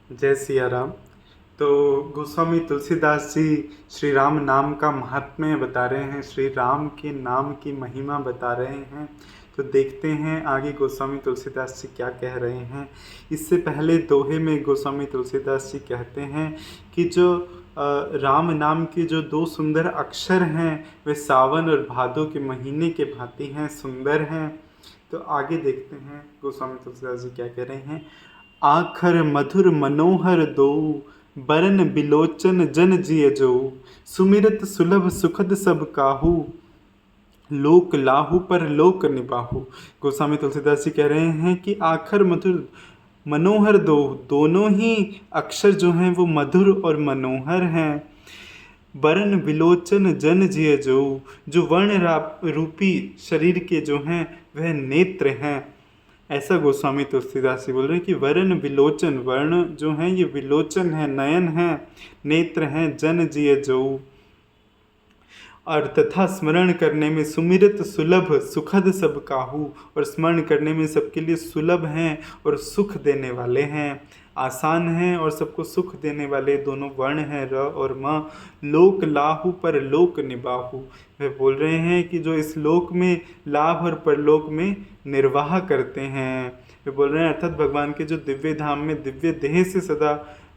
जय सिया राम। तो गोस्वामी तुलसीदास जी श्री राम नाम का महात्म्य बता रहे हैं, श्री राम के नाम की महिमा बता रहे हैं। तो देखते हैं आगे गोस्वामी तुलसीदास जी क्या कह रहे हैं। इससे पहले दोहे में गोस्वामी तुलसीदास जी कहते हैं कि जो राम नाम के जो दो सुंदर अक्षर हैं वे सावन और भादों के महीने के भांति हैं, सुंदर हैं। तो आगे देखते हैं गोस्वामी तुलसीदास जी क्या कह रहे हैं। आखर मधुर मनोहर दो, बरन बिलोचन जन जिय जो, सुमिरत सुलभ सुखद सब काहू, लोक लाहू पर लोक निबाहू। गोस्वामी तुलसीदास जी कह रहे हैं कि आखर मधुर मनोहर दो, दोनों ही अक्षर जो हैं वो मधुर और मनोहर हैं। वर्ण विलोचन जन जिय जो वर्ण रूपी शरीर के जो हैं वह नेत्र हैं। ऐसा गोस्वामी तुलसीदास जी बोल रहे हैं कि वर्ण विलोचन, वर्ण जो हैं ये विलोचन है, नयन है, नेत्र हैं, जन जिय जो, और तथा स्मरण करने में सुमिरत सुलभ सुखद सब काहू, और स्मरण करने में सबके लिए सुलभ हैं और सुख देने वाले हैं, आसान हैं और सबको सुख देने वाले दोनों वर्ण हैं र और म। लोक लाहू पर लोक निबाहू, वे बोल रहे हैं कि जो इस लोक में लाभ और परलोक में निर्वाह करते हैं। वे बोल रहे हैं अर्थात भगवान के जो दिव्य धाम में दिव्य देह से सदा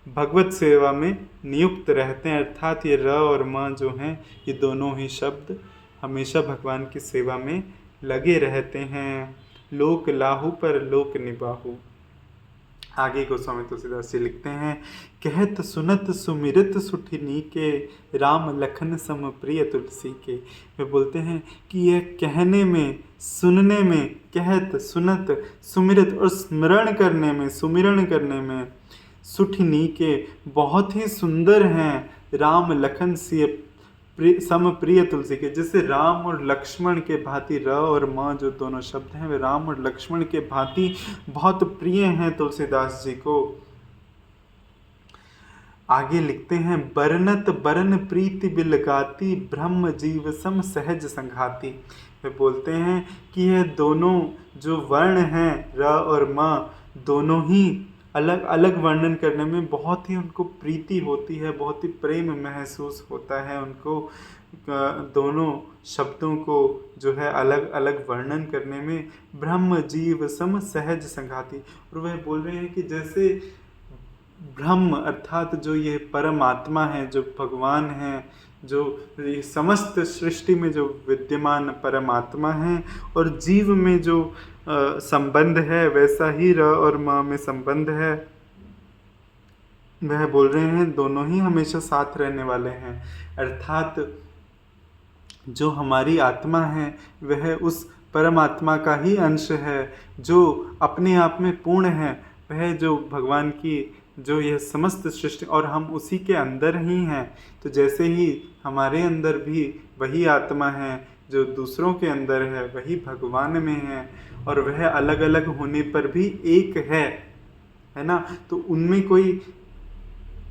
भगवत सेवा में नियुक्त रहते हैं। अर्थात ये र और म जो हैं ये दोनों ही शब्द हमेशा भगवान की सेवा में लगे रहते हैं। लोक लाहू पर लोक निबाहू। आगे गोस्वामी तुलसीदास जी लिखते हैं, कहत सुनत सुमिरत सुठिनी के, राम लखन सम प्रिय तुलसी के। वे बोलते हैं कि यह कहने में, सुनने में, कहत सुनत सुमिरत और स्मरण करने में, सुमिरण करने में, सुठिनी के बहुत ही सुंदर हैं। राम लखन से सम प्रिय तुलसी के, जैसे राम और लक्ष्मण के भांति र और म जो दोनों शब्द हैं वे राम और लक्ष्मण के भांति बहुत प्रिय हैं तुलसीदास जी को। आगे लिखते हैं, बरनत बरन प्रीति बिलगाती, ब्रह्म जीव सम सहज संघाती। वे बोलते हैं कि यह दोनों जो वर्ण हैं र और म, दोनों ही अलग अलग वर्णन करने में बहुत ही उनको प्रीति होती है, बहुत ही प्रेम महसूस होता है उनको। दोनों शब्दों को जो है अलग अलग वर्णन करने में ब्रह्म जीव सम सहज संघाती। और वह बोल रहे हैं कि जैसे ब्रह्म अर्थात जो ये परमात्मा है, जो भगवान हैं, जो ये समस्त सृष्टि में जो विद्यमान परमात्मा हैं, और जीव में जो संबंध है वैसा ही र और म में संबंध है। वह बोल रहे हैं दोनों ही हमेशा साथ रहने वाले हैं। अर्थात जो हमारी आत्मा है वह उस परमात्मा का ही अंश है जो अपने आप में पूर्ण है। वह जो भगवान की जो यह समस्त सृष्टि, और हम उसी के अंदर ही हैं। तो जैसे ही हमारे अंदर भी वही आत्मा है जो दूसरों के अंदर है, वही भगवान में है, और वह अलग अलग होने पर भी एक है ना। तो उनमें कोई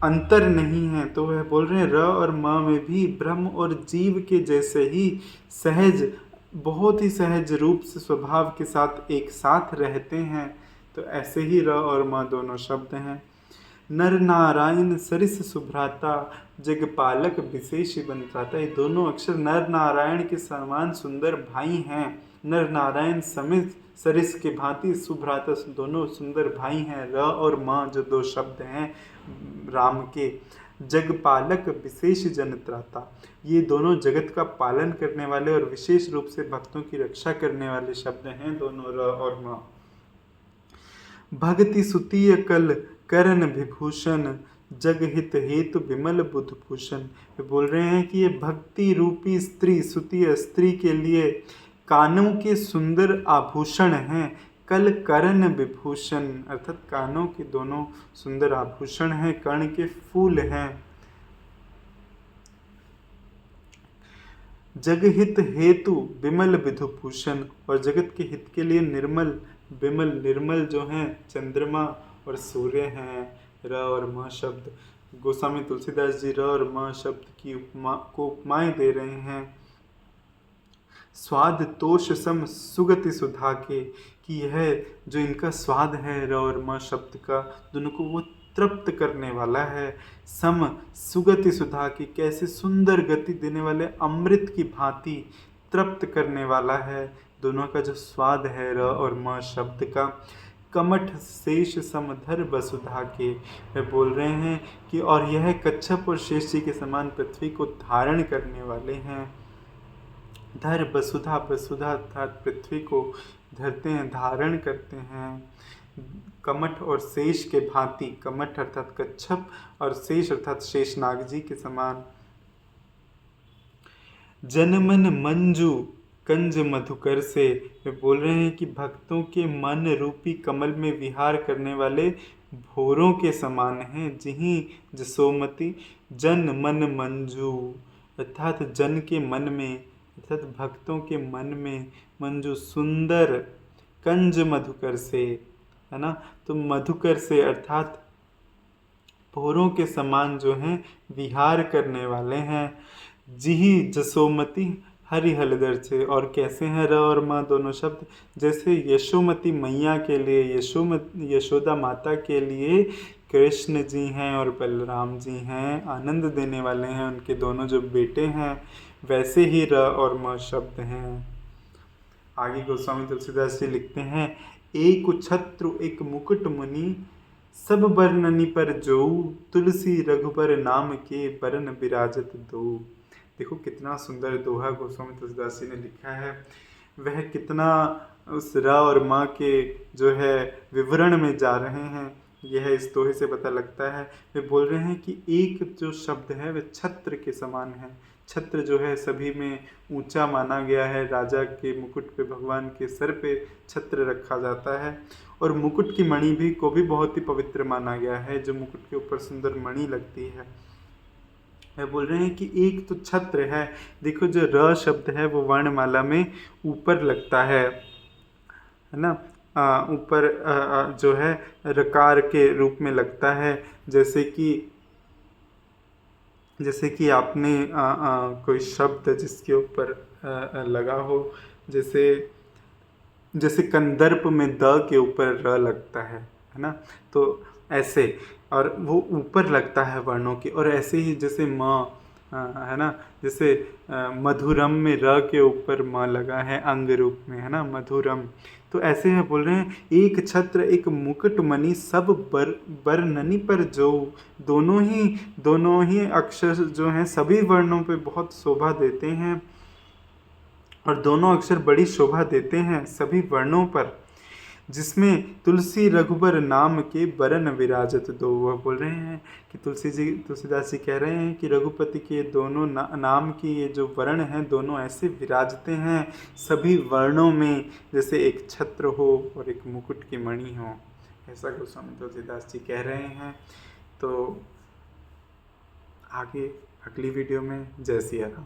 अंतर नहीं है। तो वह बोल रहे हैं र और म में भी ब्रह्म और जीव के जैसे ही सहज, बहुत ही सहज रूप से स्वभाव के साथ एक साथ रहते हैं। तो ऐसे ही र और म दोनों शब्द हैं। नर नारायण सरिस सुभ्राता, जगपालक विशेष बनत्राता। ये दोनों अक्षर नर नारायण के समान सुंदर भाई हैं। नर नारायण समित सरिस के भांति सुभ्राता, दोनों सुंदर भाई हैं। र और म जो दो शब्द हैं राम के, जगपालक विशेष जनत्राता, ये दोनों जगत का पालन करने वाले और विशेष रूप से भक्तों की रक्षा करने वाले शब्द हैं दोनों र और म। भक्ति सुतीय कल करण विभूषण, जग हित हेतु विमल बुध भूषण। वे बोल रहे हैं कि ये भक्ति रूपी स्त्री, सुतीय स्त्री के लिए कानों के सुंदर आभूषण हैं। कल कर्ण विभूषण अर्थात कानों के दोनों सुंदर आभूषण हैं, कर्ण के फूल हैं। जगहित हेतु विमल विधुभूषण, और जगत के हित के लिए निर्मल विमल, निर्मल जो हैं चंद्रमा और सूर्य हैं। र और म शब्द गोस्वामी तुलसीदास जी र और म शब्द की उपमाएं दे रहे हैं। स्वाद तोष सम सुगति सुधा के, कि यह जो इनका स्वाद है र और म शब्द का, दोनों को वो तृप्त करने वाला है। सम सुगति सुधा की, कैसे सुंदर गति देने वाले अमृत की भांति तृप्त करने वाला है। दोनों का जो स्वाद है र और म शब्द का। कमठ शेष समधर वसुधा के, वे बोल रहे हैं कि और यह कच्छप और शेष जी के समान पृथ्वी को धारण करने वाले हैं। धर वसुधा, वसुधा अर्थात पृथ्वी को धरते हैं, धारण करते हैं। कमठ और शेष के भांति, कमठ अर्थात कच्छप और शेष अर्थात शेषनाग जी के समान। जनमन मंजू कंज मधुकर से, वे बोल रहे हैं कि भक्तों के मन रूपी कमल में विहार करने वाले भोरों के समान हैं। जिहि जसोमति जन मन मंजू, अर्थात जन के मन में, अर्थात भक्तों के मन में मंजू सुंदर, कंज मधुकर से, है ना। तो मधुकर से अर्थात भोरों के समान जो हैं विहार करने वाले हैं। जिहि जसोमति हरि हलदर से, और कैसे हैं र और म दोनों शब्द, जैसे यशोमती मैया के लिए, यशोदा माता के लिए कृष्ण जी हैं और बलराम जी हैं, आनंद देने वाले हैं, उनके दोनों जो बेटे हैं, वैसे ही र और म शब्द हैं। आगे गोस्वामी तुलसीदास जी लिखते हैं, एक छत्रु एक मुकुट मुनि, सब बरननी पर जोऊ, तुलसी रघुबर नाम के बरन विराजत दो। देखो कितना सुंदर दोहा गोस्वामी तुलसीदास जी ने लिखा है। वह कितना उस र और म के जो है विवरण में जा रहे हैं, यह इस दोहे से पता लगता है। वे बोल रहे हैं कि एक जो शब्द है वह छत्र के समान है। छत्र जो है सभी में ऊंचा माना गया है। राजा के मुकुट पे, भगवान के सर पे छत्र रखा जाता है, और मुकुट की मणि भी को भी बहुत ही पवित्र माना गया है, जो मुकुट के ऊपर सुंदर मणि लगती है। वे बोल रहे हैं कि एक तो छत्र है। देखो जो र शब्द है वो वर्णमाला में ऊपर लगता है ना, ऊपर जो है रकार के रूप में लगता है। जैसे कि आपने कोई शब्द जिसके ऊपर लगा हो, जैसे कंदर्प में द के ऊपर र लगता है ना, तो ऐसे, और वो ऊपर लगता है वर्णों के। और ऐसे ही जैसे म है ना, जैसे मधुरम में र के ऊपर म लगा है अंग रूप में, है ना, मधुरम। तो ऐसे में बोल रहे हैं, एक छत्र एक मुकुट मणि, सब बरननी पर जो, दोनों ही अक्षर जो हैं सभी वर्णों पे बहुत शोभा देते हैं, और दोनों अक्षर बड़ी शोभा देते हैं सभी वर्णों पर। जिसमें तुलसी रघुबर नाम के बरन विराजत दो। वह बोल रहे हैं कि तुलसीदास जी कह रहे हैं कि रघुपति के दोनों नाम की ये जो वर्ण हैं, दोनों ऐसे विराजते हैं सभी वर्णों में, जैसे एक छत्र हो और एक मुकुट की मणि हो। ऐसा गोस्वामी तुलसीदास जी कह रहे हैं। तो आगे अगली वीडियो में जय सिया राम।